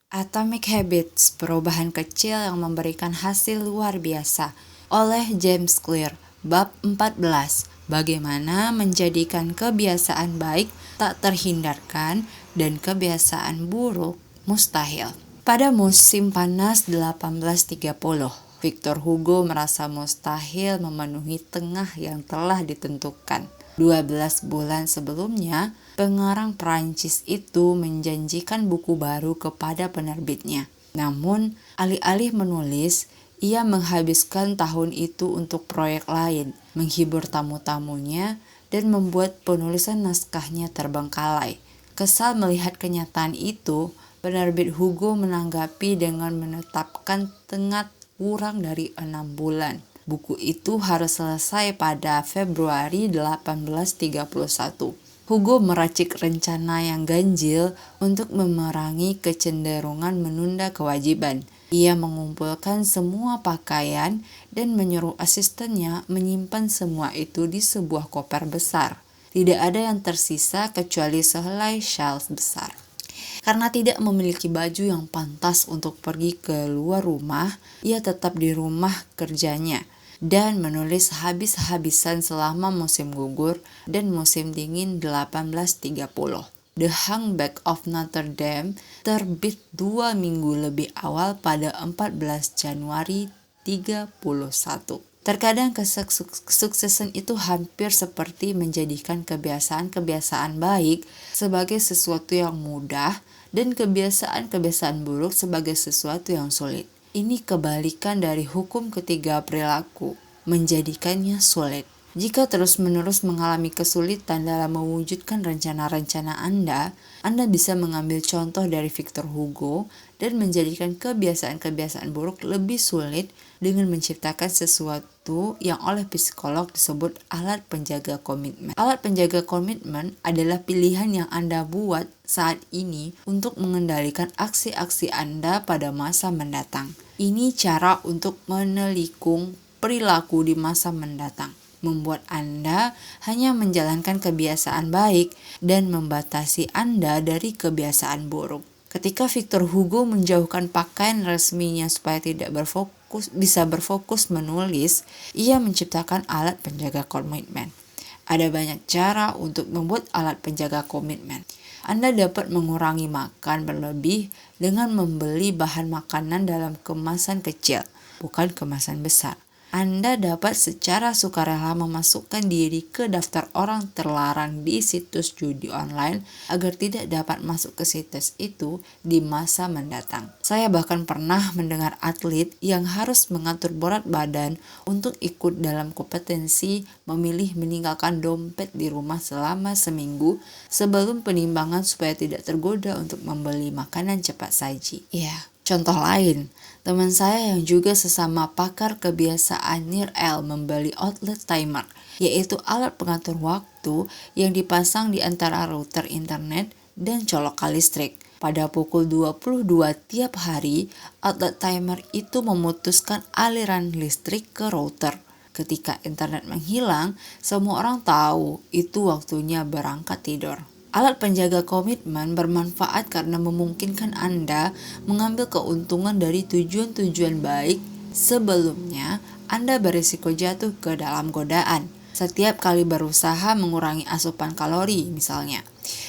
Atomic Habits, perubahan kecil yang memberikan hasil luar biasa, oleh James Clear, bab 14, bagaimana menjadikan kebiasaan baik tak terhindarkan dan kebiasaan buruk mustahil. Pada musim panas 1830, Victor Hugo merasa mustahil memenuhi tengah yang telah ditentukan. 12 bulan sebelumnya, pengarang Prancis itu menjanjikan buku baru kepada penerbitnya. Namun, alih-alih menulis, ia menghabiskan tahun itu untuk proyek lain, menghibur tamu-tamunya, dan membuat penulisan naskahnya terbengkalai. Kesal melihat kenyataan itu, penerbit Hugo menanggapi dengan menetapkan tenggat kurang dari 6 bulan. Buku itu harus selesai pada Februari 1831. Hugo meracik rencana yang ganjil untuk memerangi kecenderungan menunda kewajiban. Ia mengumpulkan semua pakaian dan menyuruh asistennya menyimpan semua itu di sebuah koper besar. Tidak ada yang tersisa kecuali sehelai syal besar. Karena tidak memiliki baju yang pantas untuk pergi ke luar rumah, ia tetap di rumah kerjanya dan menulis habis-habisan selama musim gugur dan musim dingin 1830. The Hunchback of Notre Dame terbit 2 minggu lebih awal pada 14 Januari 31. Terkadang kesuksesan itu hampir seperti menjadikan kebiasaan-kebiasaan baik sebagai sesuatu yang mudah dan kebiasaan-kebiasaan buruk sebagai sesuatu yang sulit. Ini kebalikan dari hukum ketiga perilaku, menjadikannya sulit. Jika terus-menerus mengalami kesulitan dalam mewujudkan rencana-rencana Anda bisa mengambil contoh dari Victor Hugo dan menjadikan kebiasaan-kebiasaan buruk lebih sulit dengan menciptakan sesuatu yang oleh psikolog disebut alat penjaga komitmen. Alat penjaga komitmen adalah pilihan yang Anda buat saat ini untuk mengendalikan aksi-aksi Anda pada masa mendatang. Ini cara untuk menelikung perilaku di masa mendatang, membuat Anda hanya menjalankan kebiasaan baik dan membatasi Anda dari kebiasaan buruk. Ketika Victor Hugo menjauhkan pakaian resminya supaya bisa berfokus menulis, ia menciptakan alat penjaga komitmen. Ada banyak cara untuk membuat alat penjaga komitmen. Anda dapat mengurangi makan berlebih dengan membeli bahan makanan dalam kemasan kecil, bukan kemasan besar. Anda dapat secara sukarela memasukkan diri ke daftar orang terlarang di situs judi online agar tidak dapat masuk ke situs itu di masa mendatang. Saya bahkan pernah mendengar atlet yang harus mengatur berat badan untuk ikut dalam kompetensi memilih meninggalkan dompet di rumah selama seminggu sebelum penimbangan supaya tidak tergoda untuk membeli makanan cepat saji. Contoh lain, teman saya yang juga sesama pakar kebiasaan Nir-El membeli outlet timer, yaitu alat pengatur waktu yang dipasang di antara router internet dan colokan listrik. Pada pukul 22 tiap hari, outlet timer itu memutuskan aliran listrik ke router. Ketika internet menghilang, semua orang tahu itu waktunya berangkat tidur. Alat penjaga komitmen bermanfaat karena memungkinkan Anda mengambil keuntungan dari tujuan-tujuan baik sebelumnya Anda berisiko jatuh ke dalam godaan. Setiap kali berusaha mengurangi asupan kalori misalnya,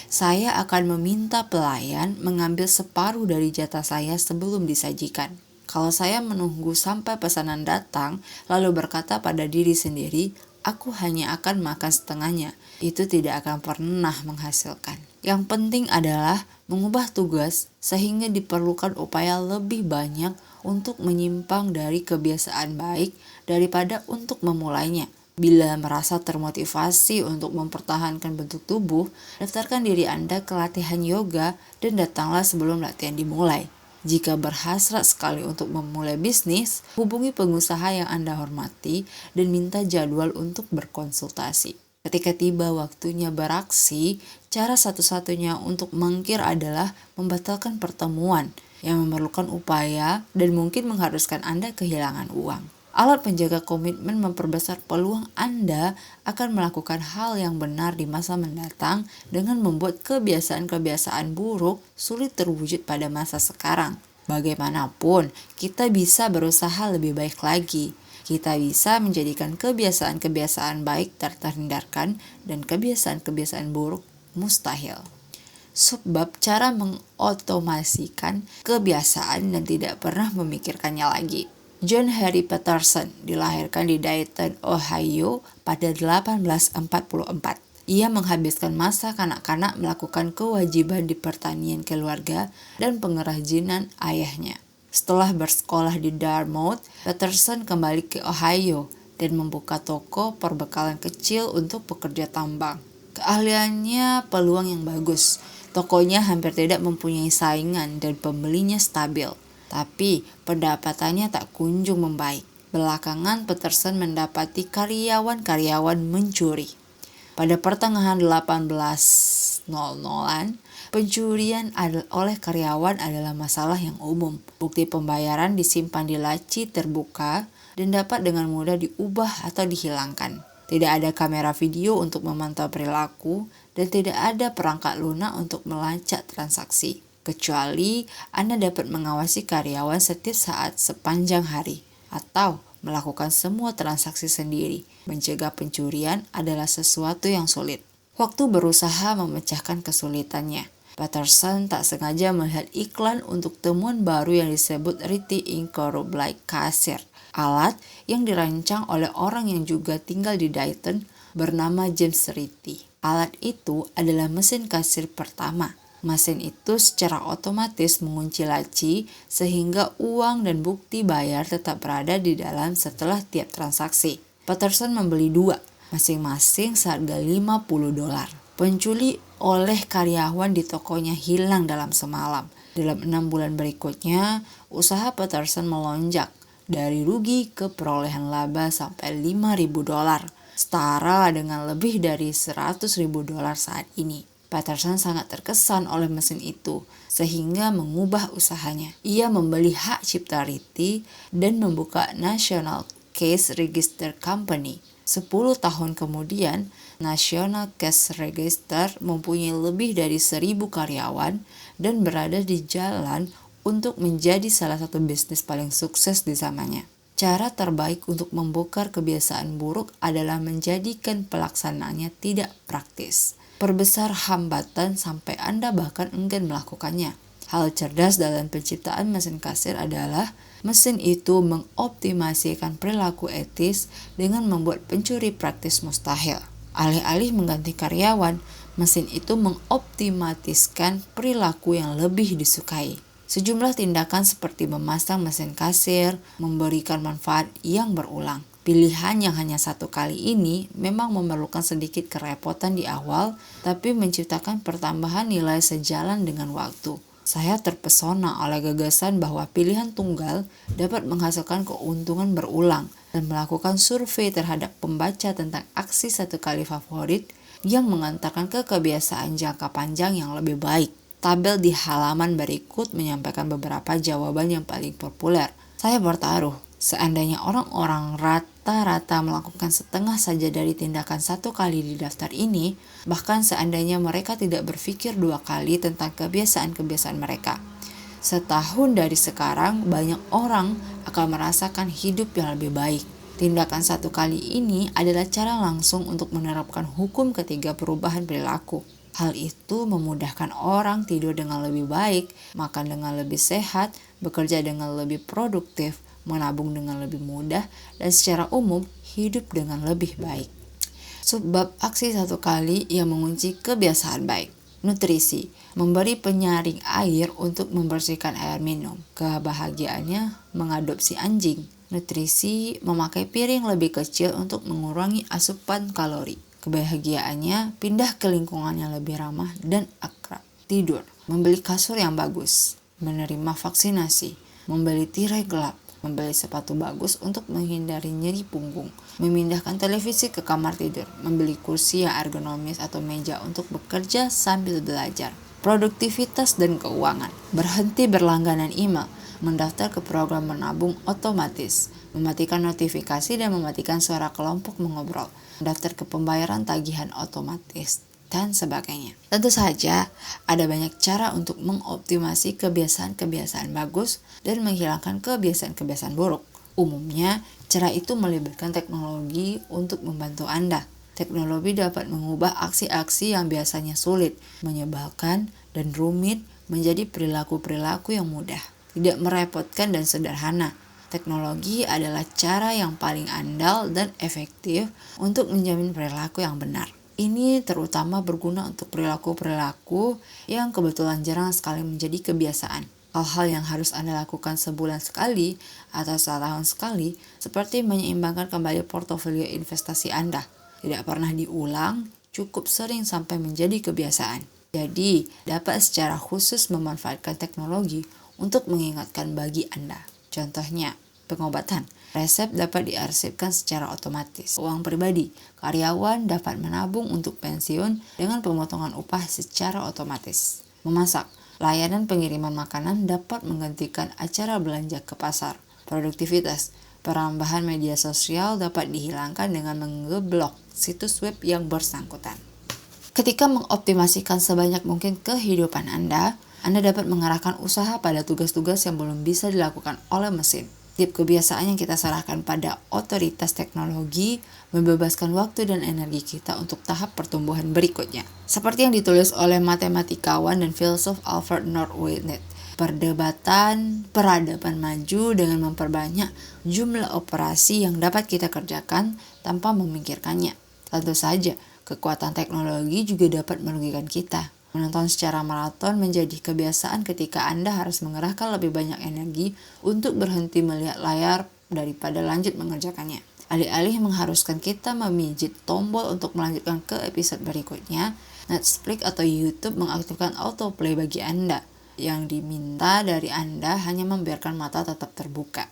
saya akan meminta pelayan mengambil separuh dari jatah saya sebelum disajikan. Kalau saya menunggu sampai pesanan datang lalu berkata pada diri sendiri, aku hanya akan makan setengahnya, itu tidak akan pernah menghasilkan. Yang penting adalah mengubah tugas sehingga diperlukan upaya lebih banyak untuk menyimpang dari kebiasaan baik daripada untuk memulainya. Bila merasa termotivasi untuk mempertahankan bentuk tubuh, daftarkan diri Anda ke latihan yoga dan datanglah sebelum latihan dimulai. Jika berhasrat sekali untuk memulai bisnis, hubungi pengusaha yang Anda hormati dan minta jadwal untuk berkonsultasi. Ketika tiba waktunya beraksi, cara satu-satunya untuk mangkir adalah membatalkan pertemuan yang memerlukan upaya dan mungkin mengharuskan Anda kehilangan uang. Alat penjaga komitmen memperbesar peluang Anda akan melakukan hal yang benar di masa mendatang dengan membuat kebiasaan-kebiasaan buruk sulit terwujud pada masa sekarang. Bagaimanapun, kita bisa berusaha lebih baik lagi. Kita bisa menjadikan kebiasaan-kebiasaan baik terhindarkan dan kebiasaan-kebiasaan buruk mustahil. Subbab cara mengotomasikan kebiasaan dan tidak pernah memikirkannya lagi. John Henry Patterson dilahirkan di Dayton, Ohio pada 1844. Ia menghabiskan masa kanak-kanak melakukan kewajiban di pertanian keluarga dan pengrajinan ayahnya. Setelah bersekolah di Dartmouth, Patterson kembali ke Ohio dan membuka toko perbekalan kecil untuk pekerja tambang. Keahliannya peluang yang bagus. Tokonya hampir tidak mempunyai saingan dan pembelinya stabil. Tapi pendapatannya tak kunjung membaik. Belakangan Patterson mendapati karyawan-karyawan mencuri. Pada pertengahan 1800-an, pencurian oleh karyawan adalah masalah yang umum. Bukti pembayaran disimpan di laci terbuka dan dapat dengan mudah diubah atau dihilangkan. Tidak ada kamera video untuk memantau perilaku dan tidak ada perangkat lunak untuk melacak transaksi. Kecuali Anda dapat mengawasi karyawan setiap saat sepanjang hari atau melakukan semua transaksi sendiri. Mencegah pencurian adalah sesuatu yang sulit. Waktu berusaha memecahkan kesulitannya. Patterson tak sengaja melihat iklan untuk temuan baru yang disebut Ritty Incorporated Kasir, alat yang dirancang oleh orang yang juga tinggal di Dayton bernama James Ritty. Alat itu adalah mesin kasir pertama. Mesin itu secara otomatis mengunci laci sehingga uang dan bukti bayar tetap berada di dalam setelah tiap transaksi. Patterson membeli 2, masing-masing seharga $50. Pencuri oleh karyawan di tokonya hilang dalam semalam. Dalam 6 bulan berikutnya, usaha Patterson melonjak dari rugi ke perolehan laba sampai $5.000, setara dengan lebih dari $100.000 saat ini. Patterson sangat terkesan oleh mesin itu, sehingga mengubah usahanya. Ia membeli hak cipta Ritty dan membuka National Cash Register Company. 10 tahun kemudian, National Cash Register mempunyai lebih dari 1.000 karyawan dan berada di jalan untuk menjadi salah satu bisnis paling sukses di zamannya. Cara terbaik untuk membongkar kebiasaan buruk adalah menjadikan pelaksanaannya tidak praktis. Perbesar hambatan sampai Anda bahkan enggan melakukannya. Hal cerdas dalam penciptaan mesin kasir adalah mesin itu mengoptimasikan perilaku etis dengan membuat pencuri praktis mustahil. Alih-alih mengganti karyawan, mesin itu mengoptimatiskan perilaku yang lebih disukai. Sejumlah tindakan seperti memasang mesin kasir memberikan manfaat yang berulang. Pilihan yang hanya satu kali ini memang memerlukan sedikit kerepotan di awal, tapi menciptakan pertambahan nilai sejalan dengan waktu. Saya terpesona oleh gagasan bahwa pilihan tunggal dapat menghasilkan keuntungan berulang dan melakukan survei terhadap pembaca tentang aksi satu kali favorit yang mengantarkan ke kebiasaan jangka panjang yang lebih baik. Tabel di halaman berikut menyampaikan beberapa jawaban yang paling populer. Saya bertaruh, seandainya orang-orang rata-rata melakukan setengah saja dari tindakan satu kali di daftar ini, bahkan seandainya mereka tidak berpikir 2 kali tentang kebiasaan-kebiasaan mereka. Setahun dari sekarang, banyak orang akan merasakan hidup yang lebih baik. Tindakan satu kali ini adalah cara langsung untuk menerapkan hukum ketiga perubahan perilaku. Hal itu memudahkan orang tidur dengan lebih baik, makan dengan lebih sehat, bekerja dengan lebih produktif, menabung dengan lebih mudah, dan secara umum hidup dengan lebih baik. Sebab aksi satu kali yang mengunci kebiasaan baik. Nutrisi, memberi penyaring air untuk membersihkan air minum. Kebahagiaannya mengadopsi anjing. Nutrisi, memakai piring lebih kecil untuk mengurangi asupan kalori. Kebahagiaannya pindah ke lingkungan yang lebih ramah dan akrab. Tidur, membeli kasur yang bagus, menerima vaksinasi, membeli tirai gelap, membeli sepatu bagus untuk menghindari nyeri punggung, memindahkan televisi ke kamar tidur, membeli kursi yang ergonomis atau meja untuk bekerja sambil belajar. Produktivitas dan keuangan, berhenti berlangganan email, mendaftar ke program menabung otomatis, mematikan notifikasi dan mematikan suara kelompok mengobrol, daftar ke pembayaran tagihan otomatis, dan sebagainya. Tentu saja, ada banyak cara untuk mengoptimasi kebiasaan-kebiasaan bagus dan menghilangkan kebiasaan-kebiasaan buruk. Umumnya, cara itu melibatkan teknologi untuk membantu Anda. Teknologi dapat mengubah aksi-aksi yang biasanya sulit, menyebalkan, dan rumit menjadi perilaku-perilaku yang mudah, tidak merepotkan dan sederhana. Teknologi adalah cara yang paling andal dan efektif untuk menjamin perilaku yang benar. Ini terutama berguna untuk perilaku-perilaku yang kebetulan jarang sekali menjadi kebiasaan. Hal-hal yang harus Anda lakukan sebulan sekali atau setahun sekali, seperti menyeimbangkan kembali portofolio investasi Anda, tidak pernah diulang, cukup sering sampai menjadi kebiasaan. Jadi, dapat secara khusus memanfaatkan teknologi untuk mengingatkan bagi Anda. Contohnya, pengobatan. Resep dapat diarsipkan secara otomatis. Uang pribadi, karyawan dapat menabung untuk pensiun dengan pemotongan upah secara otomatis. Memasak, layanan pengiriman makanan dapat menggantikan acara belanja ke pasar. Produktivitas, perambahan media sosial dapat dihilangkan dengan mengeblok situs web yang bersangkutan. Ketika mengoptimasikan sebanyak mungkin kehidupan Anda dapat mengarahkan usaha pada tugas-tugas yang belum bisa dilakukan oleh mesin. Tiap kebiasaan yang kita serahkan pada otoritas teknologi membebaskan waktu dan energi kita untuk tahap pertumbuhan berikutnya. Seperti yang ditulis oleh matematikawan dan filsuf Alfred North Whitehead, peradaban maju dengan memperbanyak jumlah operasi yang dapat kita kerjakan tanpa memikirkannya. Tentu saja, kekuatan teknologi juga dapat merugikan kita. Menonton secara maraton menjadi kebiasaan ketika Anda harus mengerahkan lebih banyak energi untuk berhenti melihat layar daripada lanjut mengerjakannya. Alih-alih mengharuskan kita memijit tombol untuk melanjutkan ke episode berikutnya, Netflix atau YouTube mengaktifkan autoplay bagi Anda. Yang diminta dari Anda hanya membiarkan mata tetap terbuka.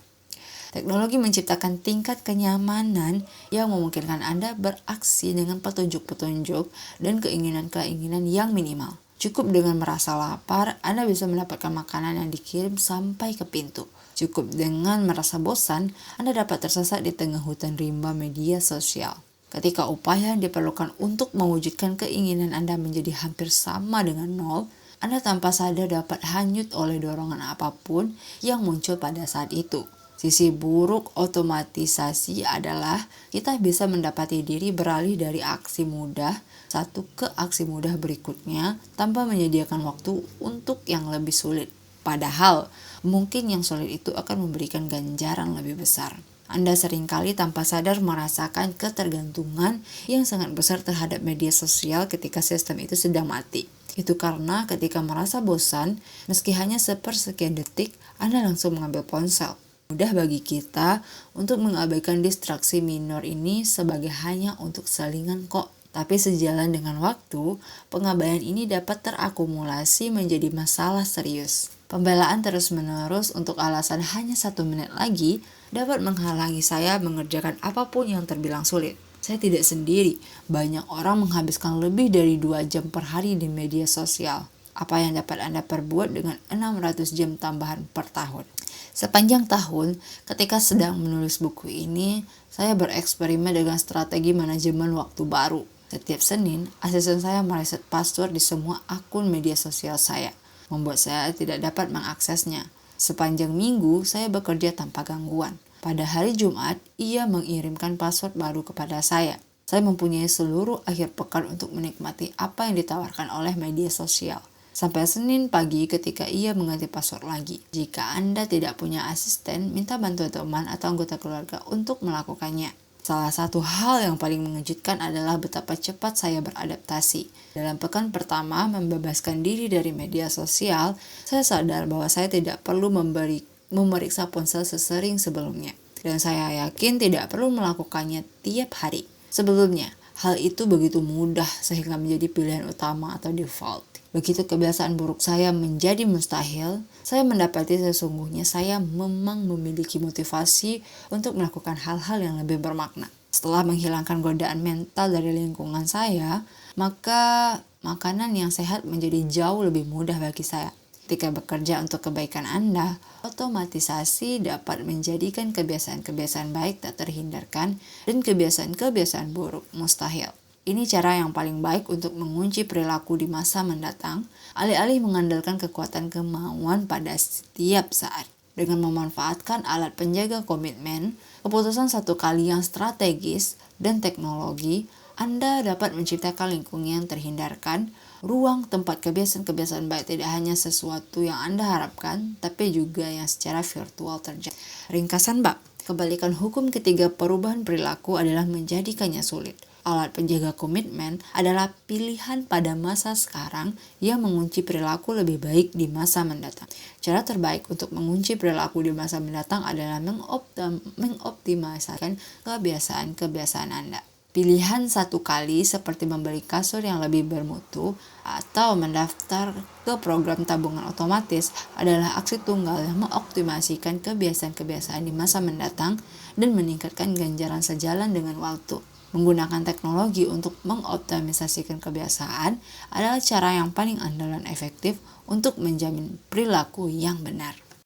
Teknologi menciptakan tingkat kenyamanan yang memungkinkan Anda beraksi dengan petunjuk-petunjuk dan keinginan-keinginan yang minimal. Cukup dengan merasa lapar, Anda bisa mendapatkan makanan yang dikirim sampai ke pintu. Cukup dengan merasa bosan, Anda dapat tersesat di tengah hutan rimba media sosial. Ketika upaya yang diperlukan untuk mewujudkan keinginan Anda menjadi hampir sama dengan nol, Anda tanpa sadar dapat hanyut oleh dorongan apapun yang muncul pada saat itu. Sisi buruk otomatisasi adalah kita bisa mendapati diri beralih dari aksi mudah satu ke aksi mudah berikutnya tanpa menyediakan waktu untuk yang lebih sulit. Padahal, mungkin yang sulit itu akan memberikan ganjaran lebih besar. Anda seringkali tanpa sadar merasakan ketergantungan yang sangat besar terhadap media sosial ketika sistem itu sedang mati. Itu karena ketika merasa bosan, meski hanya sepersekian detik, Anda langsung mengambil ponsel. Mudah bagi kita untuk mengabaikan distraksi minor ini sebagai hanya untuk selingan kok. Tapi sejalan dengan waktu, pengabaian ini dapat terakumulasi menjadi masalah serius. Pembelaan terus-menerus untuk alasan hanya 1 menit lagi dapat menghalangi saya mengerjakan apapun yang terbilang sulit. Saya tidak sendiri, banyak orang menghabiskan lebih dari 2 jam per hari di media sosial. Apa yang dapat Anda perbuat dengan 600 jam tambahan per tahun? Sepanjang tahun, ketika sedang menulis buku ini, saya bereksperimen dengan strategi manajemen waktu baru. Setiap Senin, asisten saya mereset password di semua akun media sosial saya, membuat saya tidak dapat mengaksesnya. Sepanjang minggu, saya bekerja tanpa gangguan. Pada hari Jumat, ia mengirimkan password baru kepada saya. Saya mempunyai seluruh akhir pekan untuk menikmati apa yang ditawarkan oleh media sosial. Sampai Senin pagi ketika ia mengganti password lagi. Jika Anda tidak punya asisten, minta bantuan teman atau anggota keluarga untuk melakukannya. Salah satu hal yang paling mengejutkan adalah betapa cepat saya beradaptasi. Dalam pekan pertama membebaskan diri dari media sosial, saya sadar bahwa saya tidak perlu memeriksa ponsel sesering sebelumnya. Dan saya yakin tidak perlu melakukannya tiap hari. Sebelumnya, hal itu begitu mudah sehingga menjadi pilihan utama atau default. Begitu kebiasaan buruk saya menjadi mustahil, saya mendapati sesungguhnya saya memang memiliki motivasi untuk melakukan hal-hal yang lebih bermakna. Setelah menghilangkan godaan mental dari lingkungan saya, maka makanan yang sehat menjadi jauh lebih mudah bagi saya. Ketika bekerja untuk kebaikan Anda, otomatisasi dapat menjadikan kebiasaan-kebiasaan baik tak terhindarkan dan kebiasaan-kebiasaan buruk mustahil. Ini cara yang paling baik untuk mengunci perilaku di masa mendatang, alih-alih mengandalkan kekuatan kemauan pada setiap saat. Dengan memanfaatkan alat penjaga komitmen, keputusan satu kali yang strategis, dan teknologi, Anda dapat menciptakan lingkungan yang terhindarkan, ruang tempat kebiasaan-kebiasaan baik tidak hanya sesuatu yang Anda harapkan, tapi juga yang secara virtual terjadi. Ringkasan bab, kebalikan hukum ketiga perubahan perilaku adalah menjadikannya sulit. Alat penjaga komitmen adalah pilihan pada masa sekarang yang mengunci perilaku lebih baik di masa mendatang. Cara terbaik untuk mengunci perilaku di masa mendatang adalah mengoptimalkan kebiasaan-kebiasaan Anda. Pilihan satu kali seperti membeli kasur yang lebih bermutu atau mendaftar ke program tabungan otomatis adalah aksi tunggal yang mengoptimasikan kebiasaan-kebiasaan di masa mendatang dan meningkatkan ganjaran sejalan dengan waktu. Menggunakan teknologi untuk mengoptimalisasikan kebiasaan adalah cara yang paling andalan efektif untuk menjamin perilaku yang benar.